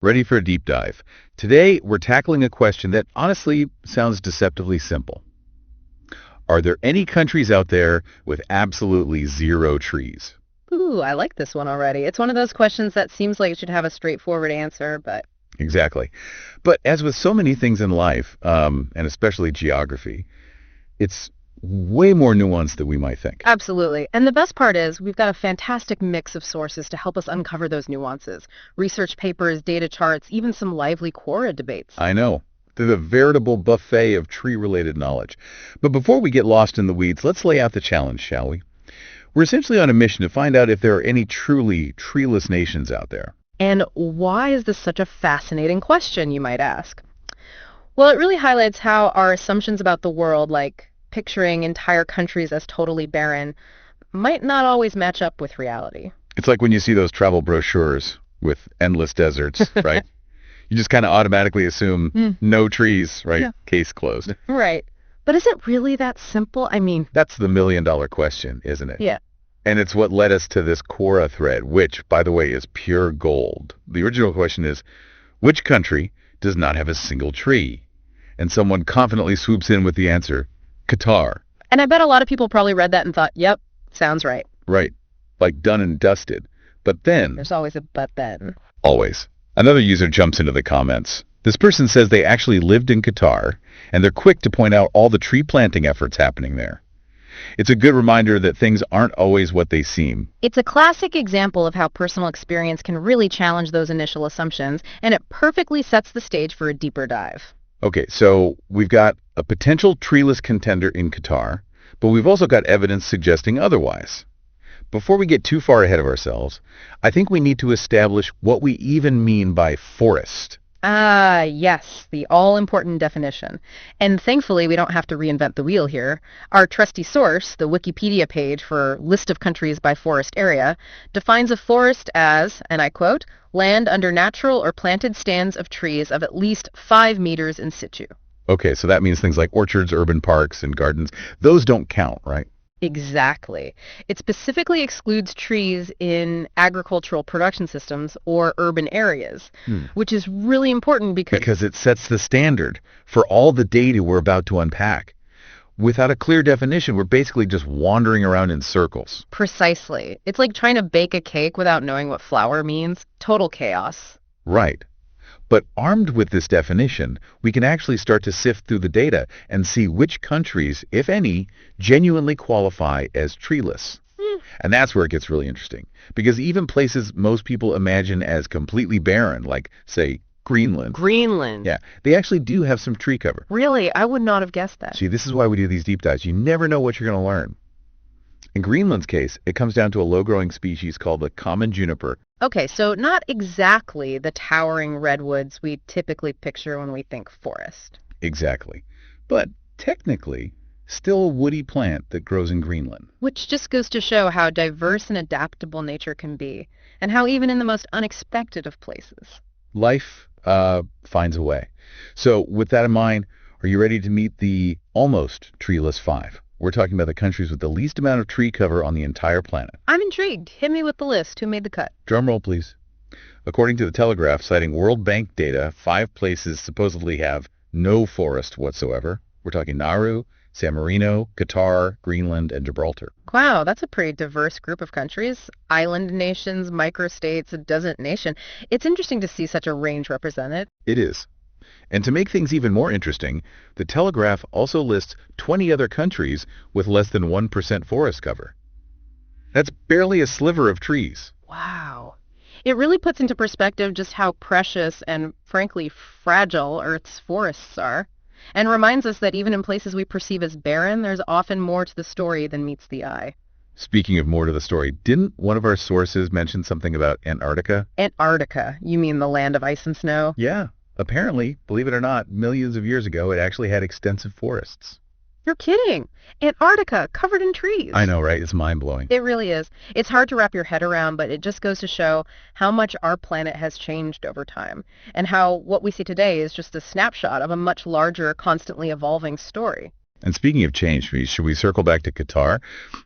Ready for a deep dive. Today, we're tackling a question that honestly sounds deceptively simple. Are there any countries out there with absolutely zero trees? Ooh, I like this one already. It's one of those questions that seems like it should have a straightforward answer, but Exactly. But as with so many things in life, and especially geography, it's way more nuanced than we might think. absolutely. And the best part is we've got a fantastic mix of sources to help us uncover those nuances. Research papers, data charts, even some lively Quora debates. I know. They're a veritable buffet of tree-related knowledge. But before we get lost in the weeds, let's lay out the challenge, shall we? We're essentially on a mission to find out if there are any truly treeless nations out there. And why is this such a fascinating question, you might ask? Well, it really highlights how our assumptions about the world, like picturing entire countries as totally barren, might not always match up with reality. It's like when you see those travel brochures with endless deserts, right? You just kind of automatically assume no trees, right? Yeah. Case closed. Right. But is it really that simple? I mean, That's the million-dollar question, isn't it? yeah. And it's what led us to this Quora thread, which, by the way, is pure gold. The original question is, which country does not have a single tree? And someone confidently swoops in with the answer, Qatar. And I bet a lot of people probably read that and thought, yep, sounds right. Right. Like done and dusted. But then, There's always a but then. always, another user jumps into the comments. This person says they actually lived in Qatar, and they're quick to point out all the tree planting efforts happening there. It's a good reminder that things aren't always what they seem. It's a classic example of how personal experience can really challenge those initial assumptions, and it perfectly sets the stage for a deeper dive. Okay, so we've got a potential treeless contender in Qatar, but we've also got evidence suggesting otherwise. Before we get too far ahead of ourselves, I think we need to establish what we even mean by forest. Ah, yes, the all-important definition. And thankfully, we don't have to reinvent the wheel here. Our trusty source, the Wikipedia page for List of Countries by Forest Area, defines a forest as, and I quote, land under natural or planted stands of trees of at least 5 meters in situ. Okay, so that means things like orchards, urban parks, and gardens. Those don't count, right? Exactly. It specifically excludes trees in agricultural production systems or urban areas, which is really important Because it sets the standard for all the data we're about to unpack. Without a clear definition, we're basically just wandering around in circles. precisely. It's like trying to bake a cake without knowing what flour means. Total chaos. Right. But armed with this definition, we can actually start to sift through the data and see which countries, if any, genuinely qualify as treeless. And that's where it gets really interesting. Because even places most people imagine as completely barren, like, say, Greenland, Greenland. yeah, they actually do have some tree cover. Really? I would not have guessed that. See, this is why we do these deep dives. You never know what you're going to learn. In Greenland's case, it comes down to a low-growing species called the common juniper. Okay, so not exactly the towering redwoods we typically picture when we think forest. Exactly. But technically, still a woody plant that grows in Greenland. Which just goes to show how diverse and adaptable nature can be, and how even in the most unexpected of places. Life finds a way. So with that in mind, are you ready to meet the almost treeless 5? We're talking about the countries with the least amount of tree cover on the entire planet. I'm intrigued. Hit me with the list. Who made the cut? Drum roll, please. According to the Telegraph, citing World Bank data, 5 places supposedly have no forest whatsoever. We're talking Nauru, San Marino, Qatar, Greenland, and Gibraltar. Wow, that's a pretty diverse group of countries. Island nations, microstates, a desert nation. It's interesting to see such a range represented. It is. And to make things even more interesting, the Telegraph also lists 20 other countries with less than 1% forest cover. That's barely a sliver of trees. Wow. It really puts into perspective just how precious and, frankly, fragile Earth's forests are, and reminds us that even in places we perceive as barren, there's often more to the story than meets the eye. Speaking of more to the story, didn't one of our sources mention something about Antarctica? Antarctica, you mean the land of ice and snow? Yeah. Apparently, believe it or not, millions of years ago, it actually had extensive forests. You're kidding. Antarctica, covered in trees. I know, right? It's mind-blowing. It really is. It's hard to wrap your head around, but it just goes to show how much our planet has changed over time, and how what we see today is just a snapshot of a much larger, constantly evolving story. And speaking of change, should we circle back to Qatar?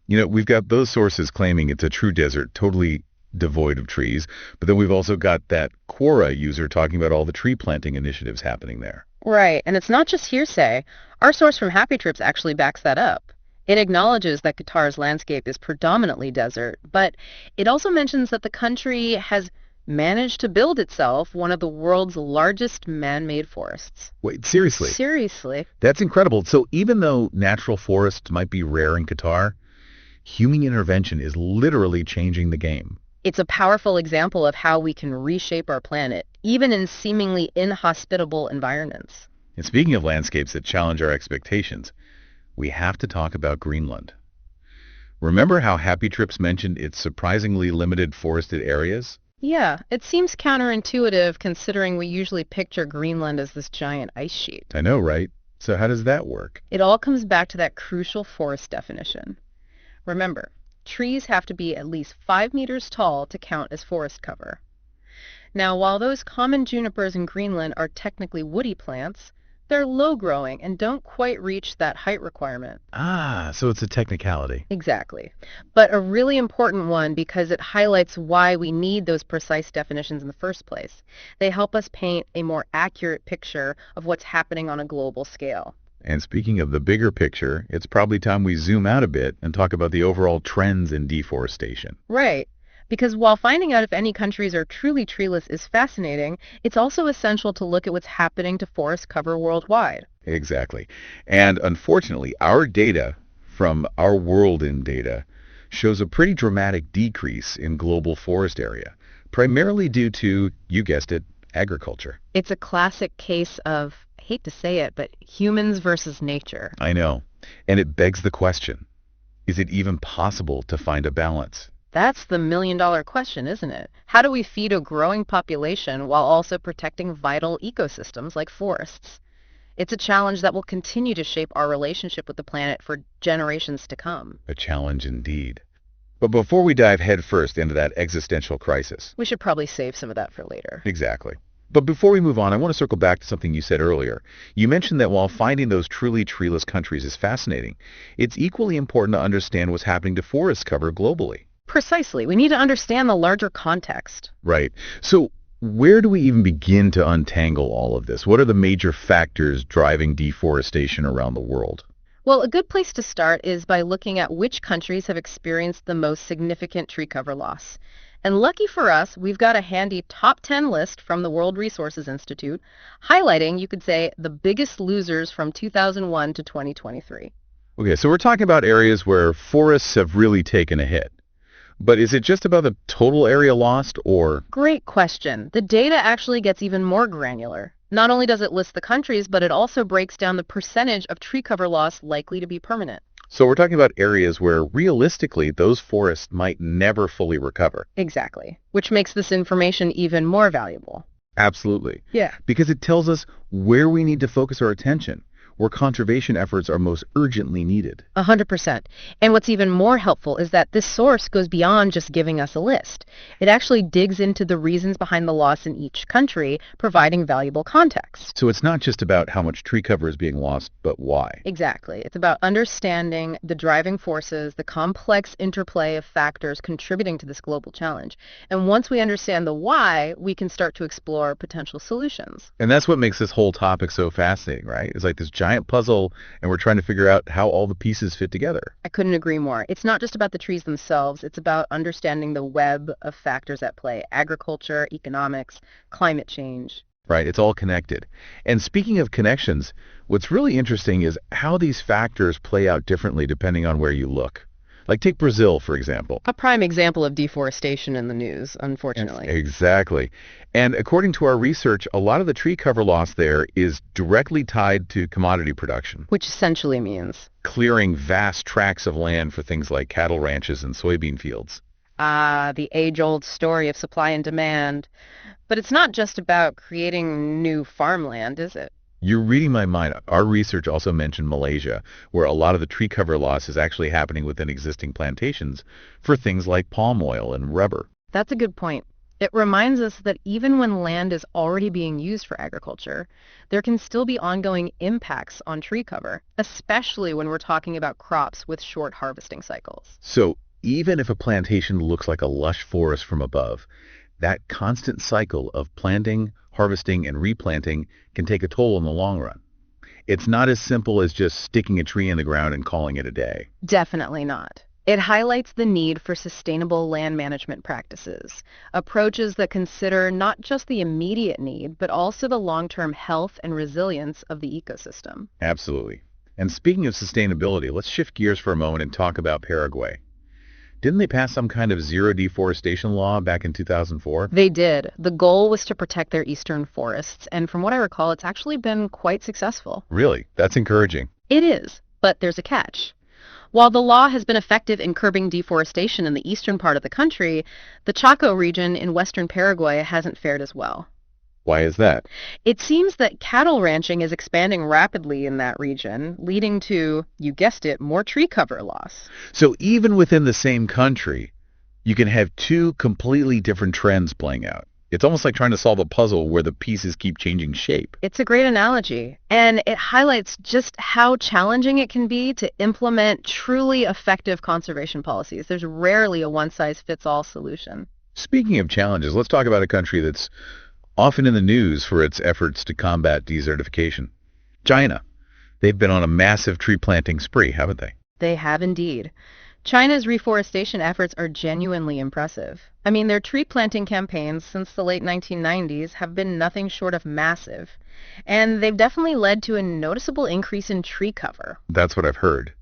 You know, we've got those sources claiming it's a true desert, totally devoid of trees. But then we've also got that Quora user talking about all the tree planting initiatives happening there. Right, and it's not just hearsay. Our source from Happy Trips actually backs that up. It acknowledges that Qatar's landscape is predominantly desert, but it also mentions that the country has managed to build itself one of the world's largest man-made forests. Wait, seriously? Seriously. That's incredible. So even though natural forests might be rare in Qatar, human intervention is literally changing the game. It's a powerful example of how we can reshape our planet, even in seemingly inhospitable environments. And speaking of landscapes that challenge our expectations, we have to talk about Greenland. Remember how Happy Trips mentioned its surprisingly limited forested areas? Yeah, it seems counterintuitive considering we usually picture Greenland as this giant ice sheet. I know, right? So how does that work? It all comes back to that crucial forest definition. Remember, trees have to be at least 5 meters tall to count as forest cover. Now, while those common junipers in Greenland are technically woody plants, they're low-growing and don't quite reach that height requirement. Ah, so it's a technicality. Exactly. But a really important one because it highlights why we need those precise definitions in the first place. They help us paint a more accurate picture of what's happening on a global scale. And speaking of the bigger picture, it's probably time we zoom out a bit and talk about the overall trends in deforestation. Right. Because while finding out if any countries are truly treeless is fascinating, it's also essential to look at what's happening to forest cover worldwide. Exactly. And unfortunately, our data from our world in data shows a pretty dramatic decrease in global forest area, primarily due to, you guessed it, agriculture. It's a classic case of, I hate to say it, but humans versus nature. I know. And it begs the question, is it even possible to find a balance? That's the million-dollar question, isn't it? How do we feed a growing population while also protecting vital ecosystems like forests? It's a challenge that will continue to shape our relationship with the planet for generations to come. A challenge indeed. But before we dive headfirst into that existential crisis. We should probably save some of that for later. Exactly. But before we move on, I want to circle back to something you said earlier. You mentioned that while finding those truly treeless countries is fascinating, it's equally important to understand what's happening to forest cover globally. Precisely. We need to understand the larger context. Right. So where do we even begin to untangle all of this? What are the major factors driving deforestation around the world? Well, a good place to start is by looking at which countries have experienced the most significant tree cover loss. And lucky for us, we've got a handy top 10 list from the World Resources Institute, highlighting, you could say, the biggest losers from 2001 to 2023. Okay, so we're talking about areas where forests have really taken a hit. But is it just about the total area lost, or? Great question. The data actually gets even more granular. Not only does it list the countries, but it also breaks down the percentage of tree cover loss likely to be permanent. So we're talking about areas where realistically those forests might never fully recover. Exactly. Which makes this information even more valuable. Absolutely. Yeah. Because it tells us where we need to focus our attention, where conservation efforts are most urgently needed. 100%. And what's even more helpful is that this source goes beyond just giving us a list. It actually digs into the reasons behind the loss in each country, providing valuable context. So it's not just about how much tree cover is being lost, but why. Exactly. It's about understanding the driving forces, the complex interplay of factors contributing to this global challenge. And once we understand the why, we can start to explore potential solutions. And that's what makes this whole topic so fascinating, right? It's like this giant puzzle, and we're trying to figure out how all the pieces fit together. I couldn't agree more. It's not just about the trees themselves. It's about understanding the web of factors at play: agriculture, economics, climate change. Right, it's all connected. And speaking of connections, what's really interesting is how these factors play out differently depending on where you look. Like take Brazil, for example. A prime example of deforestation in the news, unfortunately. Exactly. And according to our research, a lot of the tree cover loss there is directly tied to commodity production. Which essentially means clearing vast tracts of land for things like cattle ranches and soybean fields. Ah, the age-old story of supply and demand. But it's not just about creating new farmland, is it? You're reading my mind. Our research also mentioned Malaysia, where a lot of the tree cover loss is actually happening within existing plantations for things like palm oil and rubber. That's a good point. It reminds us that even when land is already being used for agriculture, there can still be ongoing impacts on tree cover, especially when we're talking about crops with short harvesting cycles. So Even if a plantation looks like a lush forest from above, that constant cycle of planting, harvesting, and replanting can take a toll in the long run. It's not as simple as just sticking a tree in the ground and calling it a day. Definitely not. It highlights the need for sustainable land management practices, approaches that consider not just the immediate need, but also the long-term health and resilience of the ecosystem. Absolutely. And speaking of sustainability, let's shift gears for a moment and talk about Paraguay. Didn't they pass some kind of zero deforestation law back in 2004? They did. The goal was to protect their eastern forests, and from what I recall, it's actually been quite successful. Really? That's encouraging. It is, but there's a catch. While the law has been effective in curbing deforestation in the eastern part of the country, the Chaco region in western Paraguay hasn't fared as well. Why is that? It seems that cattle ranching is expanding rapidly in that region, leading to, you guessed it, more tree cover loss. So even within the same country, you can have two completely different trends playing out. It's almost like trying to solve a puzzle where the pieces keep changing shape. It's a great analogy, and it highlights just how challenging it can be to implement truly effective conservation policies. There's rarely a one-size-fits-all solution. Speaking of challenges, let's talk about a country that's often in the news for its efforts to combat desertification. China. They've been on a massive tree planting spree, haven't they? They have indeed. China's reforestation efforts are genuinely impressive. I mean, their tree planting campaigns since the late 1990s have been nothing short of massive, and they've definitely led to a noticeable increase in tree cover. That's what I've heard.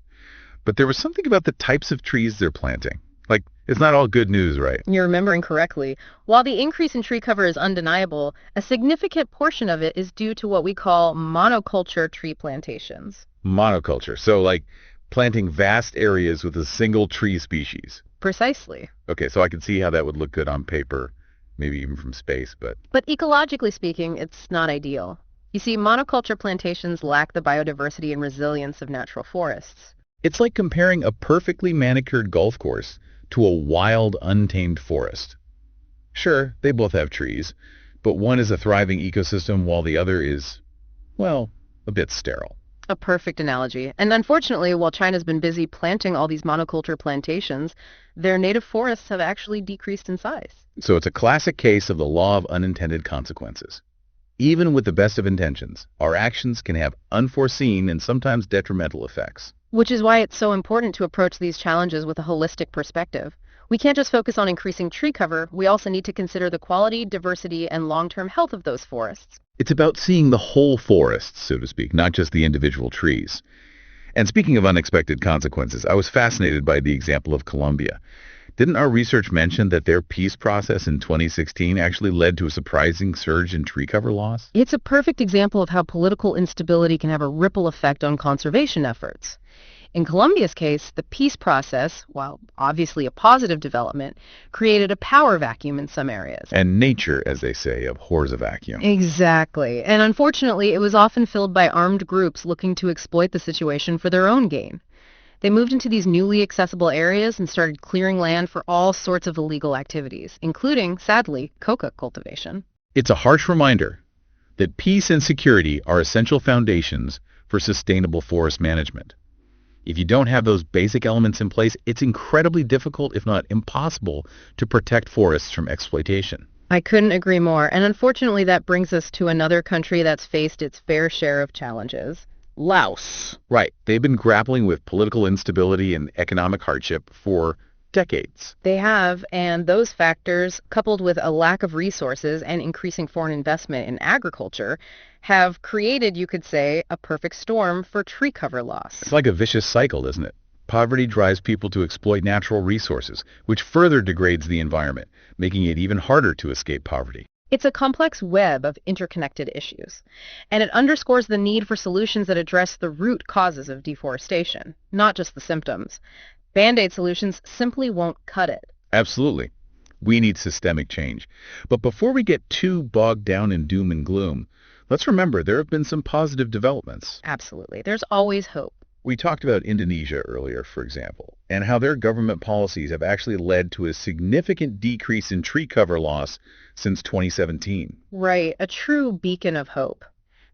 But there was something about the types of trees they're planting. Like, it's not all good news, right? You're remembering correctly. While the increase in tree cover is undeniable, a significant portion of it is due to what we call monoculture tree plantations. Monoculture. So, like, planting vast areas with a single tree species. Precisely. Okay, so I can see how that would look good on paper, maybe even from space, but But ecologically speaking, it's not ideal. You see, monoculture plantations lack the biodiversity and resilience of natural forests. it's like comparing a perfectly manicured golf course to a wild, untamed forest. Sure, they both have trees, but one is a thriving ecosystem while the other is, well, a bit sterile. A perfect analogy. And unfortunately, while China's been busy planting all these monoculture plantations, their native forests have actually decreased in size. So it's a classic case of the law of unintended consequences. Even with the best of intentions, our actions can have unforeseen and sometimes detrimental effects. Which is why it's so important to approach these challenges with a holistic perspective. We can't just focus on increasing tree cover, we also need to consider the quality, diversity, and long-term health of those forests. It's about seeing the whole forest, so to speak, not just the individual trees. And speaking of unexpected consequences, I was fascinated by the example of Colombia. Didn't our research mention that their peace process in 2016 actually led to a surprising surge in tree cover loss? It's a perfect example of how political instability can have a ripple effect on conservation efforts. In Colombia's case, the peace process, while obviously a positive development, created a power vacuum in some areas. And nature, as they say, abhors a vacuum. Exactly. And unfortunately, it was often filled by armed groups looking to exploit the situation for their own gain. They moved into these newly accessible areas and started clearing land for all sorts of illegal activities, including, sadly, coca cultivation. It's a harsh reminder that peace and security are essential foundations for sustainable forest management. If you don't have those basic elements in place, it's incredibly difficult, if not impossible, to protect forests from exploitation. I couldn't agree more. And unfortunately, that brings us to another country that's faced its fair share of challenges. Laos. Right. They've been grappling with political instability and economic hardship for decades. They have, and those factors, coupled with a lack of resources and increasing foreign investment in agriculture, have created, you could say, a perfect storm for tree cover loss. It's like a vicious cycle, isn't it? Poverty drives people to exploit natural resources, which further degrades the environment, making it even harder to escape poverty. It's a complex web of interconnected issues, and it underscores the need for solutions that address the root causes of deforestation, not just the symptoms. Band-aid solutions simply won't cut it. Absolutely. We need systemic change. But before we get too bogged down in doom and gloom, let's remember there have been some positive developments. Absolutely. There's always hope. We talked about Indonesia earlier, for example, and how their government policies have actually led to a significant decrease in tree cover loss since 2017. Right, a true beacon of hope.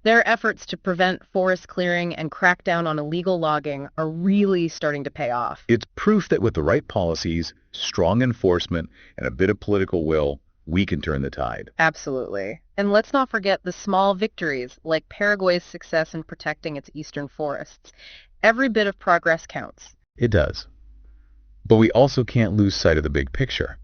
Their efforts to prevent forest clearing and crack down on illegal logging are really starting to pay off. It's proof that with the right policies, strong enforcement, and a bit of political will, we can turn the tide. Absolutely. And let's not forget the small victories, like Paraguay's success in protecting its eastern forests. Every bit of progress counts. It does. But we also can't lose sight of the big picture.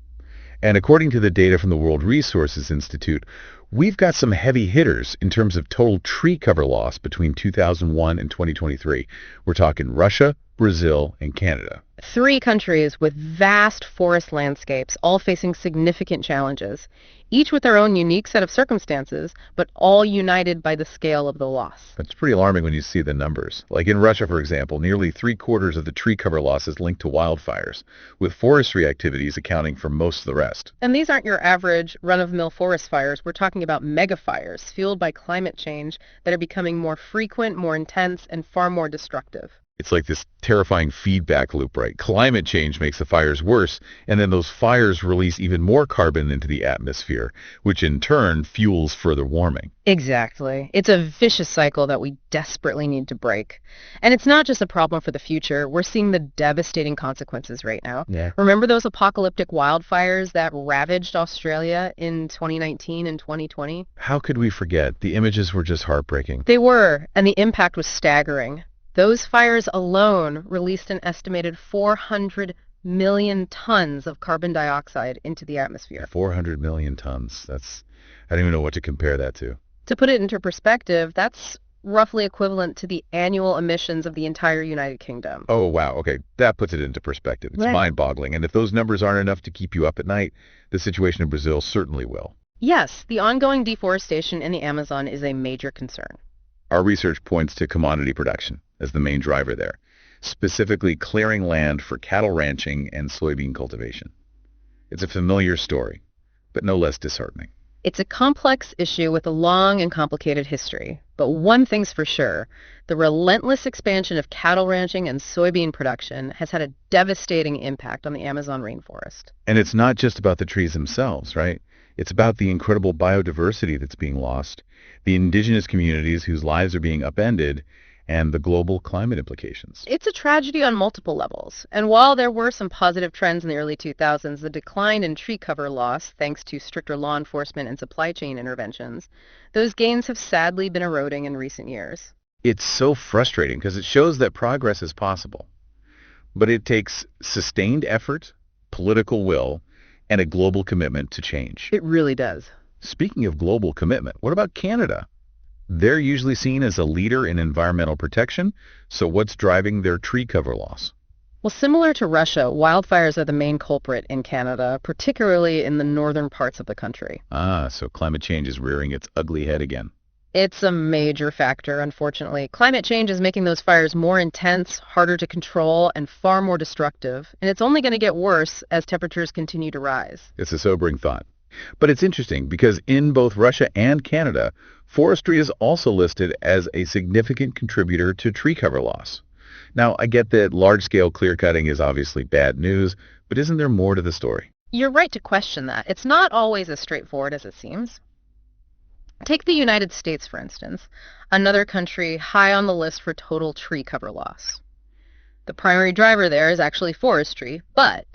And according to the data from the World Resources Institute, we've got some heavy hitters in terms of total tree cover loss between 2001 and 2023. We're talking Russia, Brazil, and Canada. 3 countries with vast forest landscapes, all facing significant challenges, each with their own unique set of circumstances, but all united by the scale of the loss. That's pretty alarming when you see the numbers. Like in Russia, for example, nearly 3/4 of the tree cover loss is linked to wildfires, with forestry activities accounting for most of the rest. And these aren't your average run-of-the-mill forest fires. We're talking about mega fires fueled by climate change that are becoming more frequent, more intense, and far more destructive. It's like this terrifying feedback loop, right? Climate change makes the fires worse, and then those fires release even more carbon into the atmosphere, which in turn fuels further warming. Exactly. It's a vicious cycle that we desperately need to break. And it's not just a problem for the future. We're seeing the devastating consequences right now. Yeah. Remember those apocalyptic wildfires that ravaged Australia in 2019 and 2020? How could we forget? The images were just heartbreaking. They were, and the impact was staggering. Those fires alone released an estimated 400 million tons of carbon dioxide into the atmosphere. 400 million tons. I don't even know what to compare that to. To put it into perspective, that's roughly equivalent to the annual emissions of the entire United Kingdom. Oh, wow. Okay, that puts it into perspective. It's Right. mind-boggling. And if those numbers aren't enough to keep you up at night, the situation in Brazil certainly will. Yes, the ongoing deforestation in the Amazon is a major concern. Our research points to commodity production as the main driver there, specifically clearing land for cattle ranching and soybean cultivation. It's a familiar story, but no less disheartening. It's a complex issue with a long and complicated history. But one thing's for sure, the relentless expansion of cattle ranching and soybean production has had a devastating impact on the Amazon rainforest. And it's not just about the trees themselves, right? It's about the incredible biodiversity that's being lost, the indigenous communities whose lives are being upended, and the global climate implications. It's a tragedy on multiple levels. And while there were some positive trends in the early 2000s, the decline in tree cover loss, thanks to stricter law enforcement and supply chain interventions, those gains have sadly been eroding in recent years. It's so frustrating because it shows that progress is possible. But it takes sustained effort, political will, and a global commitment to change. It really does. Speaking of global commitment, what about Canada? They're usually seen as a leader in environmental protection, so what's driving their tree cover loss? Well, similar to Russia, wildfires are the main culprit in Canada, particularly in the northern parts of the country. So climate change is rearing its ugly head again. It's a major factor, unfortunately. Climate change is making those fires more intense, harder to control, and far more destructive. And it's only going to get worse as temperatures continue to rise. It's a sobering thought. But it's interesting because in both Russia and Canada, forestry is also listed as a significant contributor to tree cover loss. Now, I get that large-scale clear-cutting is obviously bad news, but isn't there more to the story? You're right to question that. It's not always as straightforward as it seems. Take the United States, for instance, another country high on the list for total tree cover loss. The primary driver there is actually forestry, but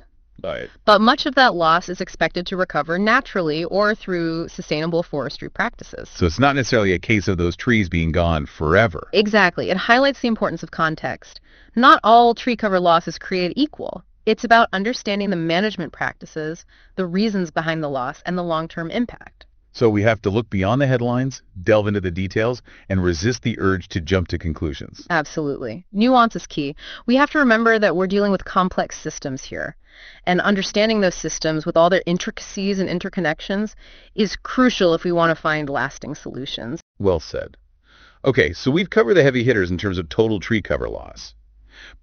much of that loss is expected to recover naturally or through sustainable forestry practices. So it's not necessarily a case of those trees being gone forever. Exactly. It highlights the importance of context. Not all tree cover loss is created equal. It's about understanding the management practices, the reasons behind the loss, and the long-term impact. So we have to look beyond the headlines, delve into the details, and resist the urge to jump to conclusions. Absolutely. Nuance is key. We have to remember that we're dealing with complex systems here. And understanding those systems with all their intricacies and interconnections is crucial if we want to find lasting solutions. Well said. Okay, so we've covered the heavy hitters in terms of total tree cover loss.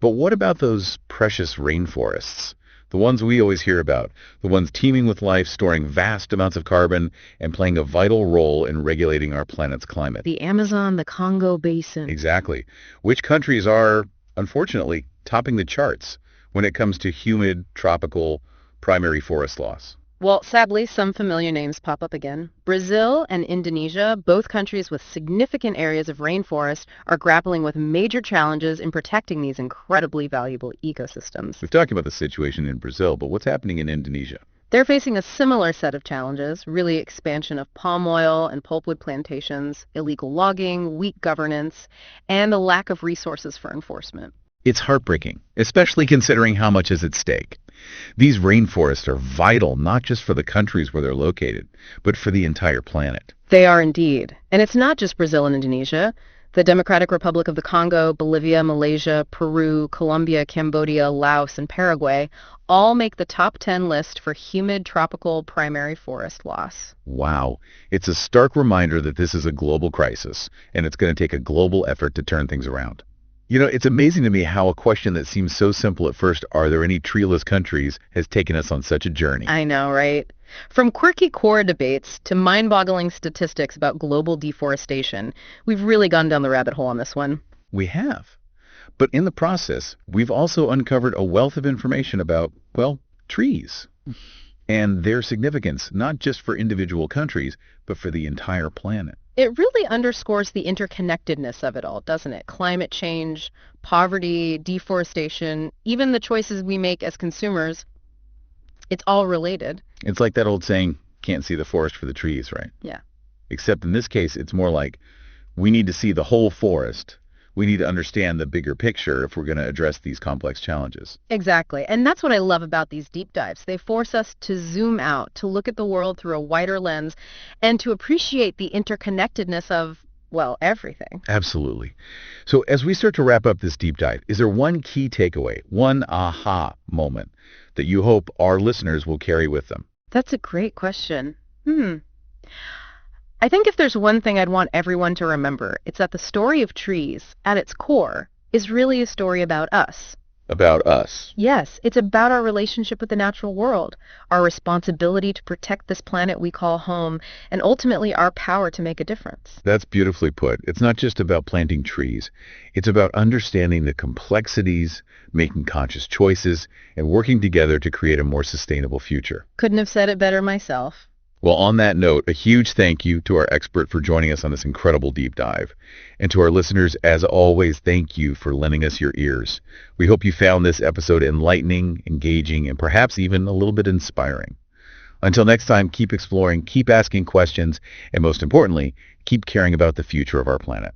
But what about those precious rainforests? The ones we always hear about, the ones teeming with life, storing vast amounts of carbon, and playing a vital role in regulating our planet's climate. The Amazon, the Congo Basin. Exactly. Which countries are, unfortunately, topping the charts when it comes to humid, tropical, primary forest loss? Well, sadly, some familiar names pop up again. Brazil and Indonesia, both countries with significant areas of rainforest, are grappling with major challenges in protecting these incredibly valuable ecosystems. We've talked about the situation in Brazil, but what's happening in Indonesia? They're facing a similar set of challenges, really expansion of palm oil and pulpwood plantations, illegal logging, weak governance, and a lack of resources for enforcement. It's heartbreaking, especially considering how much is at stake. These rainforests are vital not just for the countries where they're located, but for the entire planet. They are indeed. And it's not just Brazil and Indonesia. The Democratic Republic of the Congo, Bolivia, Malaysia, Peru, Colombia, Cambodia, Laos, and Paraguay all make the top 10 list for humid tropical primary forest loss. Wow. It's a stark reminder that this is a global crisis, and it's going to take a global effort to turn things around. You know, it's amazing to me how a question that seems so simple at first, are there any treeless countries, has taken us on such a journey. I know, right? From quirky core debates to mind-boggling statistics about global deforestation, we've really gone down the rabbit hole on this one. We have. But in the process, we've also uncovered a wealth of information about, well, trees and their significance, not just for individual countries, but for the entire planet. It really underscores the interconnectedness of it all, doesn't it? Climate change, poverty, deforestation, even the choices we make as consumers, it's all related. It's like that old saying, can't see the forest for the trees, right? Yeah. Except in this case, it's more like we need to see the whole forest. We need to understand the bigger picture if we're going to address these complex challenges. Exactly. And that's what I love about these deep dives. They force us to zoom out, to look at the world through a wider lens, and to appreciate the interconnectedness of, well, everything. Absolutely. So as we start to wrap up this deep dive, is there one key takeaway, one aha moment that you hope our listeners will carry with them? That's a great question. I think if there's one thing I'd want everyone to remember, it's that the story of trees, at its core, is really a story about us. About us. Yes, it's about our relationship with the natural world, our responsibility to protect this planet we call home, and ultimately our power to make a difference. That's beautifully put. It's not just about planting trees. It's about understanding the complexities, making conscious choices, and working together to create a more sustainable future. Couldn't have said it better myself. Well, on that note, a huge thank you to our expert for joining us on this incredible deep dive. And to our listeners, as always, thank you for lending us your ears. We hope you found this episode enlightening, engaging, and perhaps even a little bit inspiring. Until next time, keep exploring, keep asking questions, and most importantly, keep caring about the future of our planet.